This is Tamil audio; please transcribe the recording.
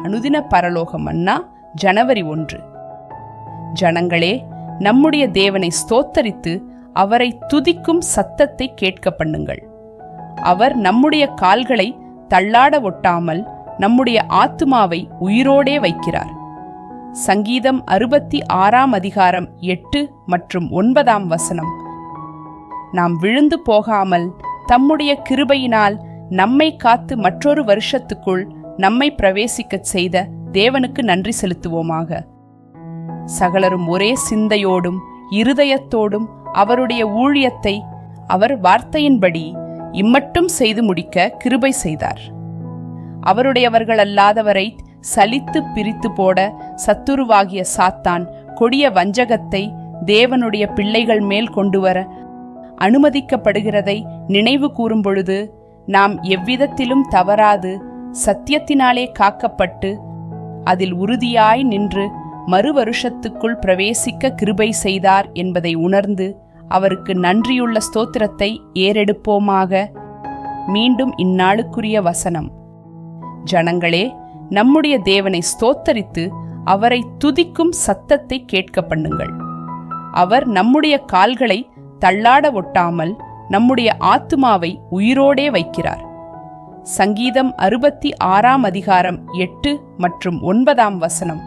அனுதின பரலோக மன்னா ஜனவரி 1. ஜனங்களே, நம்முடைய தேவனை ஸ்தோத்தரித்து அவரை துதிக்கும் சத்தத்தை கேட்க பண்ணுங்கள். அவர் நம்முடைய கால்களை தள்ளாட ஒட்டாமல் நம்முடைய ஆத்துமாவை உயிரோடே வைக்கிறார். சங்கீதம் 66 8 மற்றும் 9 நாம் விழுந்து போகாமல் தம்முடைய கிருபையினால் நம்மை காத்து மற்றொரு வருஷத்துக்குள் நம்மை பிரவேசிக்கச் செய்த தேவனுக்கு நன்றி செலுத்துவோமாக. சகலரும் ஒரே சிந்தையோடும் இருதயத்தோடும் அவருடைய ஊழியத்தை அவர் வார்த்தையின்படி இம்மட்டும் செய்து முடிக்க கிருபை செய்தார். அவருடையவர்கள் அல்லாதவரை சலித்து பிரித்து போட சத்துருவாகிய சாத்தான் கொடிய வஞ்சகத்தை தேவனுடைய பிள்ளைகள் மேல் கொண்டு வர அனுமதிக்கப்படுகிறதை நினைவு கூறும் பொழுது நாம் எவ்விதத்திலும் தவறாது சத்தியத்தினாலே காக்கப்பட்டு அதில் உறுதியாய் நின்று மறுவருஷத்துக்குள் பிரவேசிக்க கிருபை செய்தார் என்பதை உணர்ந்து அவருக்கு நன்றியுள்ள ஸ்தோத்திரத்தை ஏறெடுப்போமாக. மீண்டும் இந்நாளுக்குரிய வசனம். ஜனங்களே, நம்முடைய தேவனை ஸ்தோத்தரித்து அவரை துதிக்கும் சத்தத்தை கேட்க பண்ணுங்கள். அவர் நம்முடைய கால்களை தள்ளாட ஒட்டாமல் நம்முடைய ஆத்துமாவை உயிரோடே வைக்கிறார். சங்கீதம் 66 8 மற்றும் 9